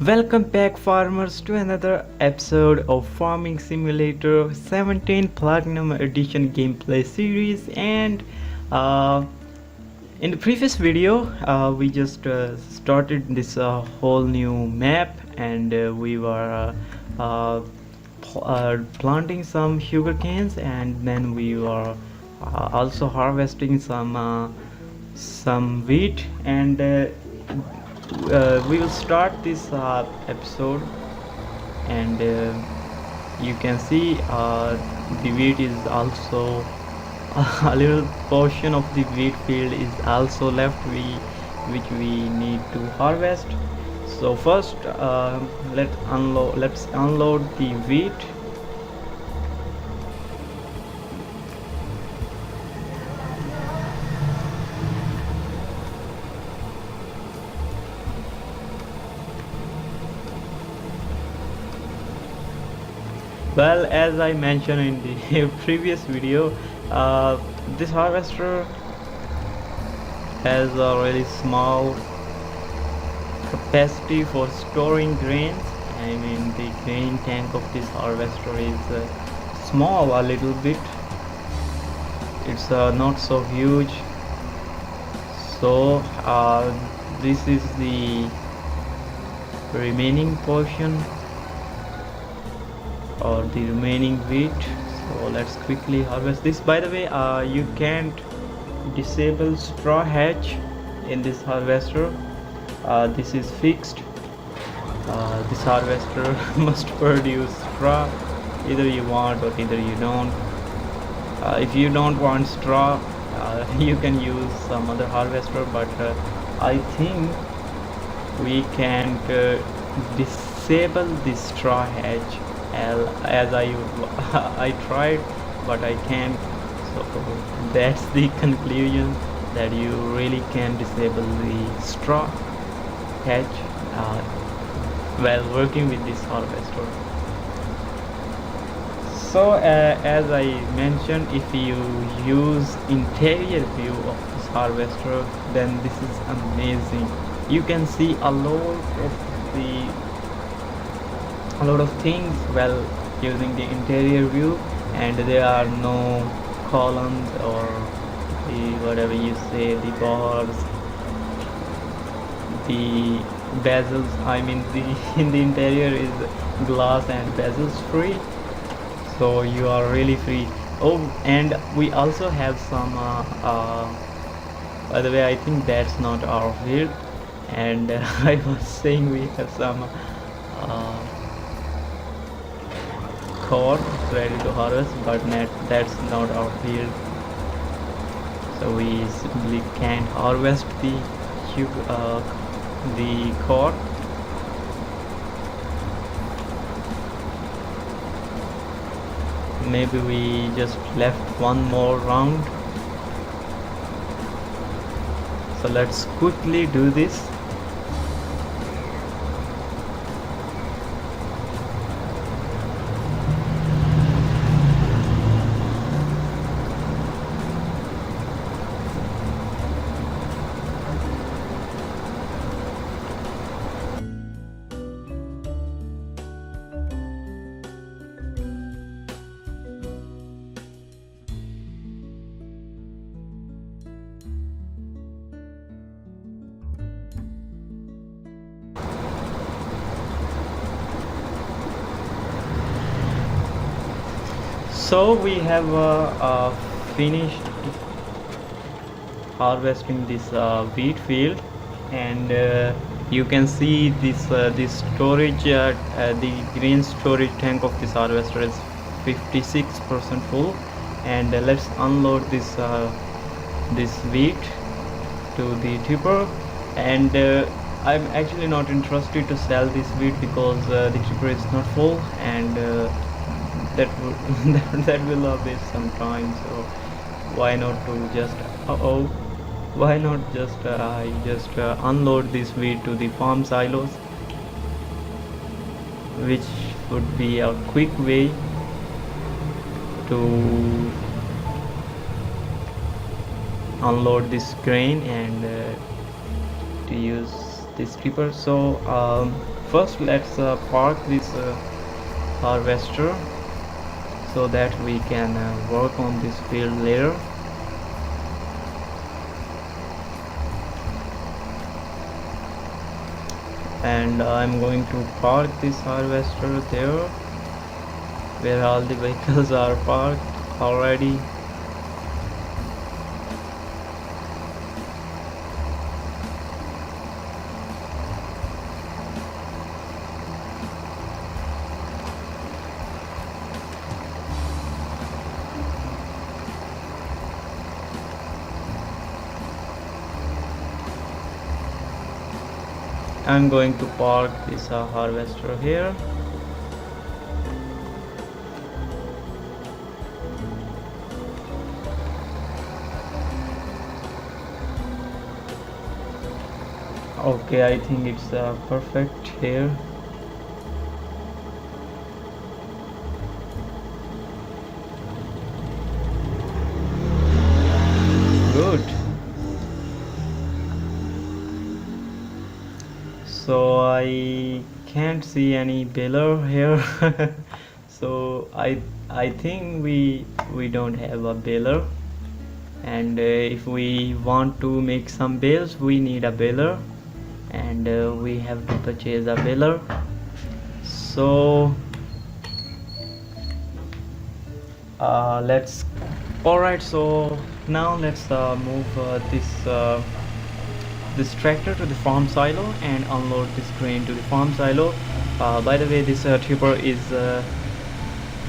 Welcome back, farmers, to another episode of Farming Simulator 17 Platinum Edition gameplay series. And uh, in the previous video, we just started this whole new map, and we were planting some sugar canes, and then we were also harvesting some wheat, and we will start this episode. And you can see the wheat is also a little portion of the wheat field is also left, which we need to harvest. So first, let's unload the wheat. Well, as I mentioned in the previous video, this harvester has a really small capacity for storing grains. I mean, the grain tank of this harvester is small a little bit. It's not so huge. So this is the remaining portion, or the remaining wheat. So let's quickly harvest this. By the way, you can't disable straw hatch in this harvester. This is fixed. This harvester must produce straw, either you want or either you don't. If you don't want straw, you can use some other harvester, but I think we can disable the straw hatch, as I tried, but I can't. So that's the conclusion, that you really can disable the straw hatch while working with this harvester. So as I mentioned, if you use interior view of this harvester, then this is amazing. You can see a lot of things while using the interior view, and there are no columns or the whatever you say, the bars, the bezels. I mean, the in the interior is glass and bezels free, so you are really free. Oh, and we also have some by the way, I think that's not our field, and I was saying we have some corn ready to harvest, but that's not our field, so we simply can't harvest the corn. Maybe we just left one more round, so let's quickly do this. So we have finished harvesting this wheat field, and you can see this storage, the green storage tank of this harvester is 56% full. And let's unload this wheat to the tipper. And I'm actually not interested to sell this wheat because the tipper is not full, and that that will waste some time. So why not to just why not just unload this wheat to the farm silos, which would be a quick way to unload this grain and to use this stripper. So first let's park this harvester so that we can work on this field later. And I'm going to park this harvester there where all the vehicles are parked already. I'm going to park this harvester here. Okay, I think it's perfect here. Good. So I can't see any baler here. So I think we don't have a baler, and if we want to make some bales we need a baler, and we have to purchase a baler. So let's alright, so now let's move this tractor to the farm silo and unload this grain to the farm silo. By the way, this tipper is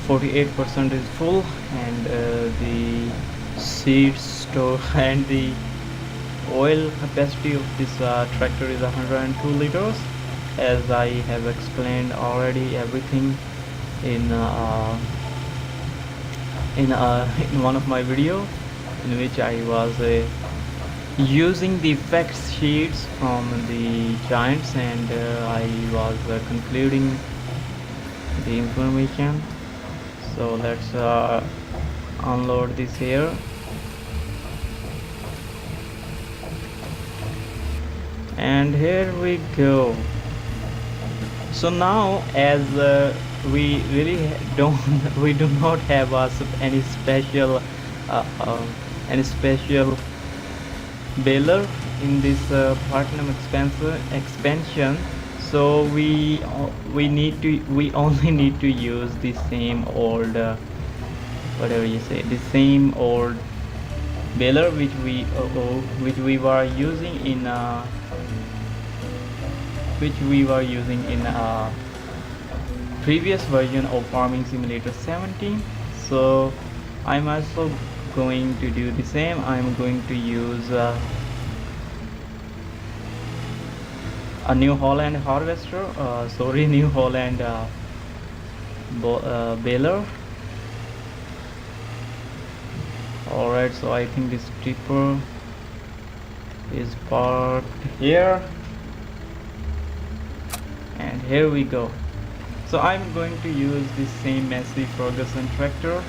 48% is full, and the seed store and the oil capacity of this tractor is 102 liters, as I have explained already everything in one of my video in which I was using the fact sheets from the giants, and I was concluding the information. So let's unload this here. And here we go. So now, as we really don't we do not have any special baler in this platinum expansion, so we only need to use the same old whatever you say, the same old baler which we were using in previous version of Farming Simulator 17. So I'm also going to do the same. I'm going to use a New Holland harvester, New Holland baler. Alright, so I think this tipper is parked here, and here we go. So I'm going to use this same Massey Ferguson tractor,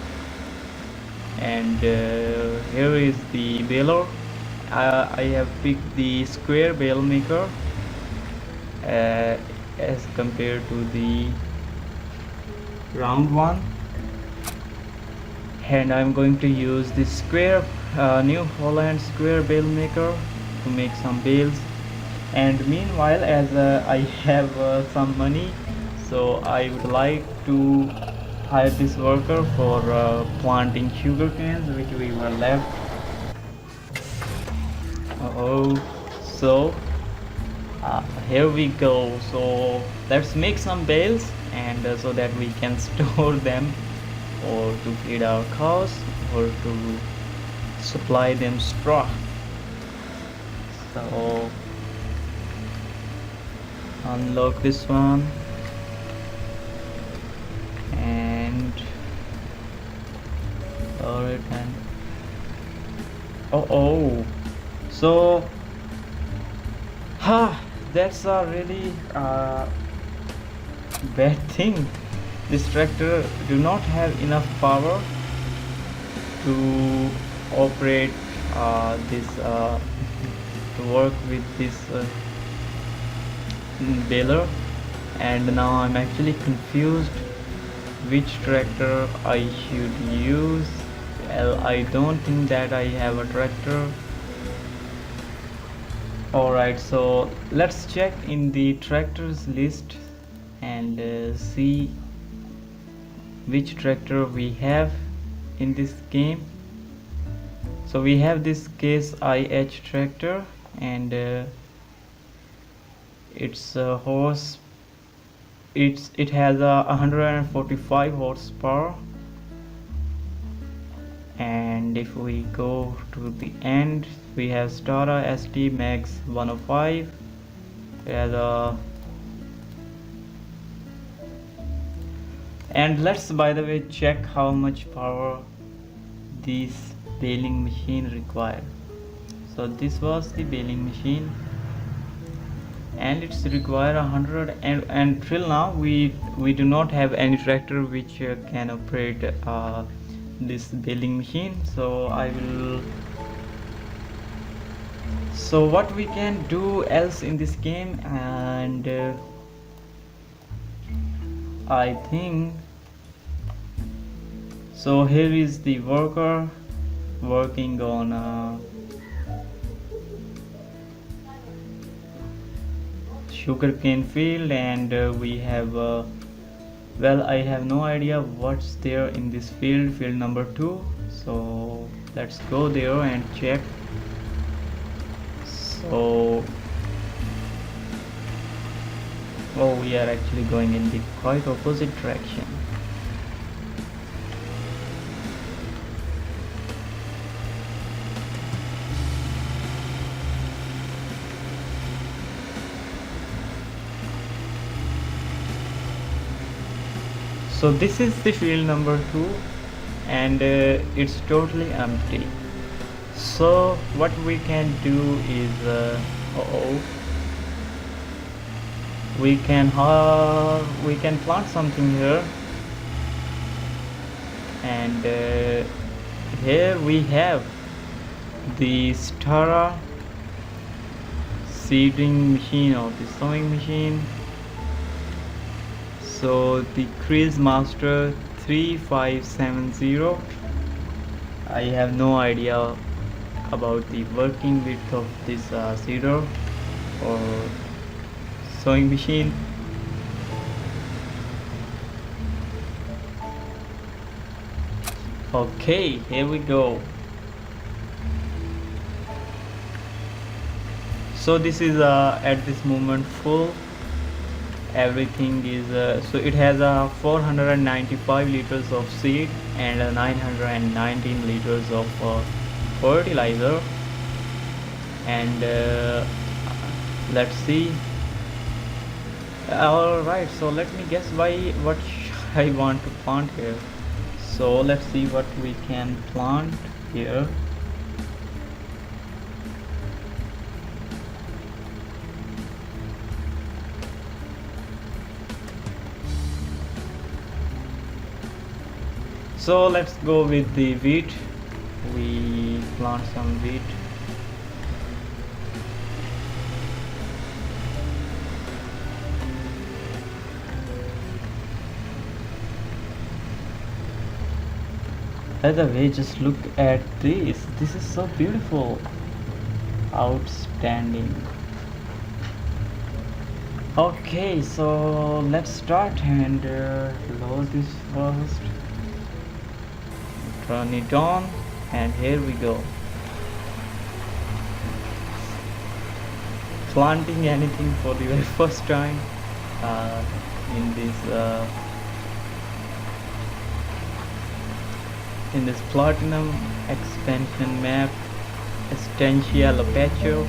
and here is the baler. I have picked the square bale maker as compared to the round one, and I'm going to use this square New Holland square bale maker to make some bales. And meanwhile, as I have some money, so I would like to hire this worker for planting sugar canes which we were left. So here we go. So let's make some bales, and so that we can store them, or to feed our cows, or to supply them straw. So unlock this one, and alright, and so that's a really bad thing. This tractor do not have enough power to operate this to work with this baler. and now I'm actually confused which tractor I should use. Well, I don't think that I have a tractor. Alright, so let's check in the tractors list and see which tractor we have in this game. So we have this Case IH tractor, and its horse it has a 145 horsepower, and if we go to the end we have Stara ST Max 105. It has a, and let's by the way check how much power this baling machine require. So this was the baling machine, and it's require 100, and till now we do not have any tractor which can operate this baling machine. So so what we can do else in this game, and I think so here is the worker working on sugarcane field, and we have well, I have no idea what's there in this field number 2. So let's go there and check. So oh, we are actually going in the quite opposite direction. So this is the field number 2, and it's totally empty. So what we can do is we can plant something here, and here we have the Stara seeding machine or the sowing machine. So the Crease Master 3570. I have no idea about the working width of this seeder or sewing machine. Okay, here we go. So this is at this moment full. Everything is so it has 495 liters of seed and 919 liters of fertilizer, and let's see. Alright, so let me guess what I want to plant here. So let's see what we can plant here. So let's go with the wheat. We plant some wheat. By the way, just look at this. This is so beautiful. Outstanding. Okay, so let's start and load this first. Turn it on, and here we go. Planting anything for the very first time in this platinum expansion map, Estancia Lapacho.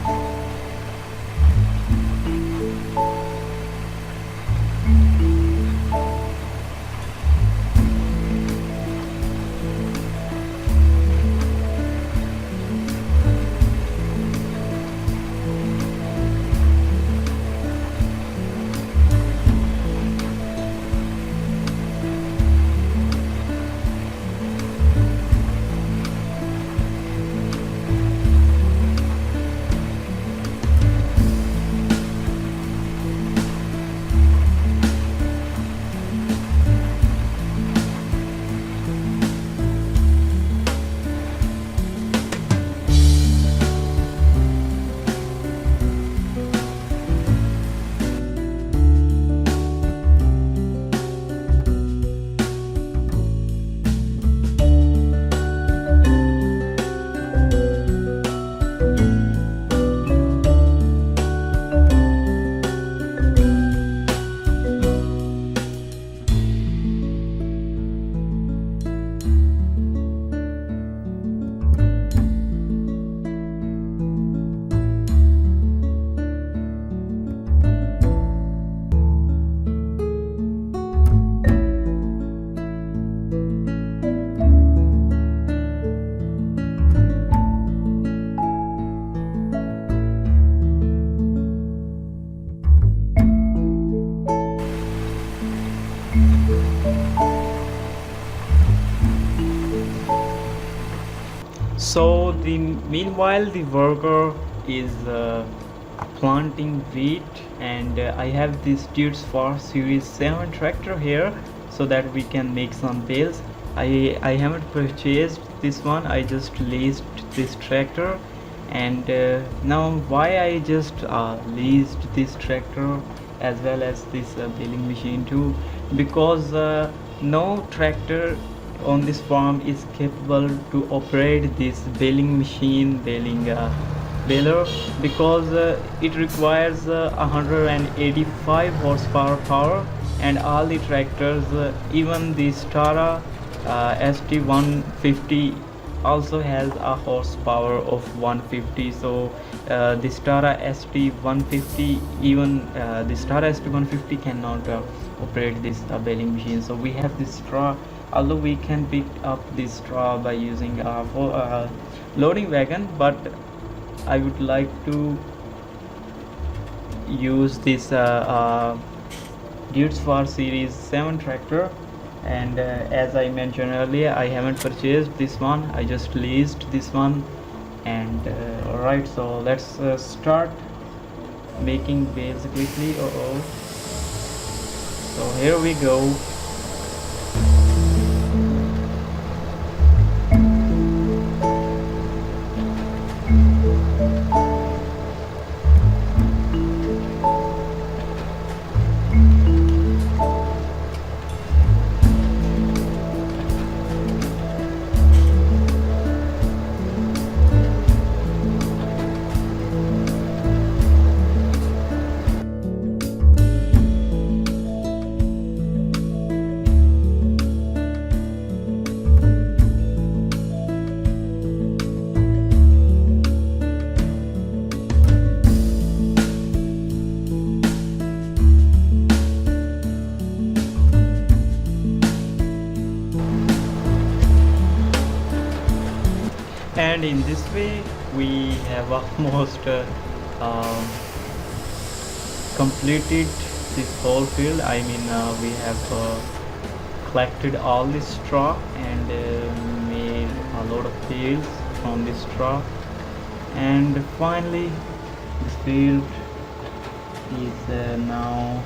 So meanwhile the worker is planting wheat, and I have this Dudes for Series 7 tractor here so that we can make some bales. I haven't purchased this one, I just leased this tractor. And now why I just leased this tractor as well as this baling machine too, because no tractor on this farm is capable to operate this baling machine, baler, because it requires 185 horsepower power, and all the tractors, even the Stara ST150 also has a horsepower of 150. So the Stara ST150, even the Stara ST150 cannot operate this baling machine. So we have this straw, although we can pick up this straw by using a loading wagon, but I would like to use this Dudes for Series 7 tractor. And as I mentioned earlier, I haven't purchased this one, I just leased this one. And alright, so let's start making bales quickly. So here we go. And in this way we have almost completed this whole field. I mean, we have collected all this straw and made a lot of bales from this straw, and finally this field is now,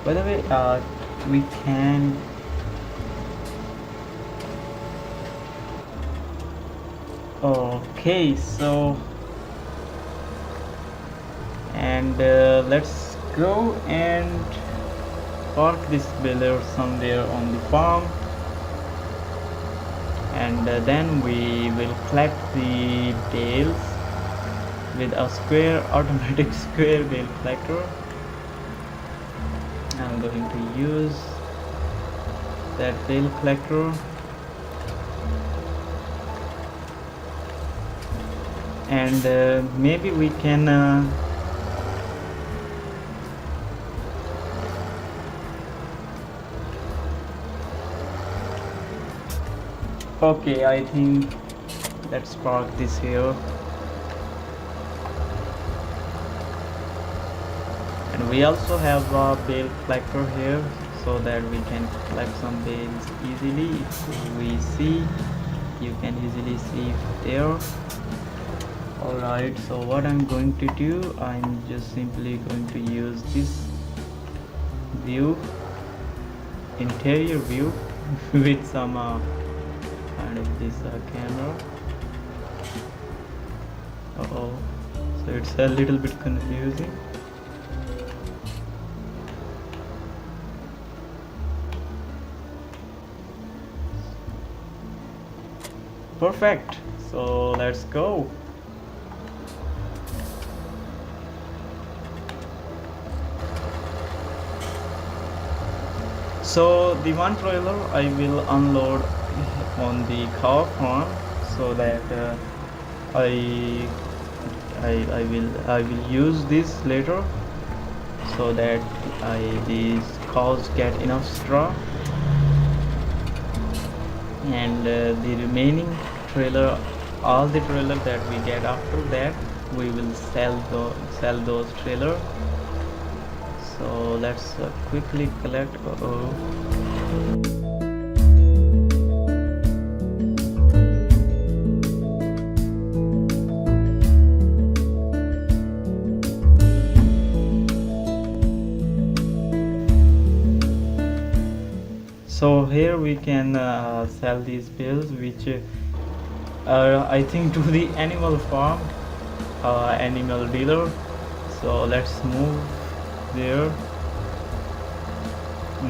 by the way, we can okay, so and let's go and park this baler somewhere on the farm, and then we will collect the bales with a automatic square bale collector. I'm going to use that bale collector. And maybe we can okay, I think let's park this here, and we also have a bale collector here so that we can collect some bales easily. If we see, you can easily see there. Alright, so what I'm going to do, I'm just simply going to use this view, interior view with some kind of this camera. So it's a little bit confusing. Perfect, so let's go. So the one trailer I will unload on the cow farm, so that I will use this later, so that these cows get enough straw, and the remaining trailer, all the trailer that we get after that, we will sell those trailer. So let's quickly collect. here we can sell these bales, which are I think to the animal farm, animal dealer. So let's move there.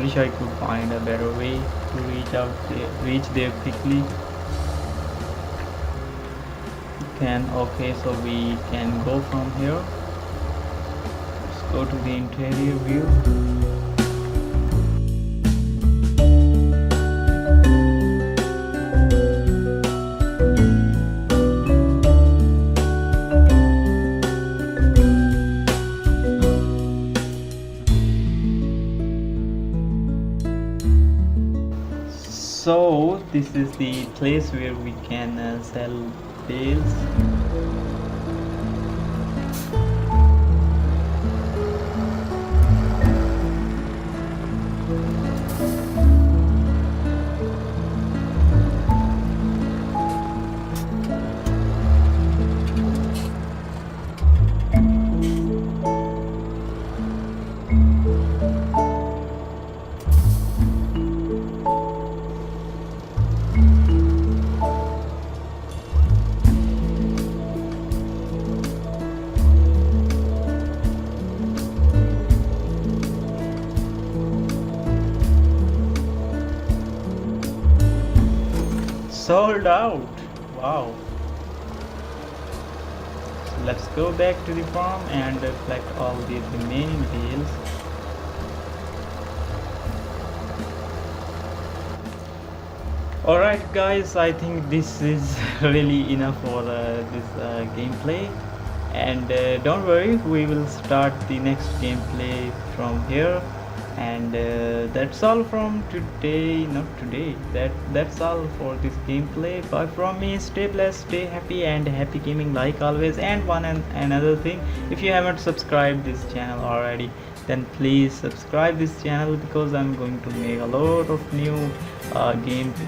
Wish I could find a better way to reach there quickly. Okay, so we can go from here. Let's go to the interior view. So this is the place where we can sell bales. Sold out. Wow. So let's go back to the farm and collect all the remaining bales. Alright guys, I think this is really enough for this gameplay, and don't worry, we will start the next gameplay from here. And that's all from today. Not today, that's all for this gameplay. Bye from me. Stay blessed, stay happy, and happy gaming like always. And another thing, if you haven't subscribed this channel already, then please subscribe this channel, because I'm going to make a lot of new a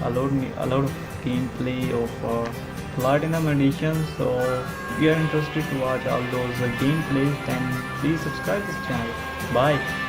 lot of gameplay of Platinum Edition. So if you are interested to watch all those gameplays, then please subscribe this channel. Bye.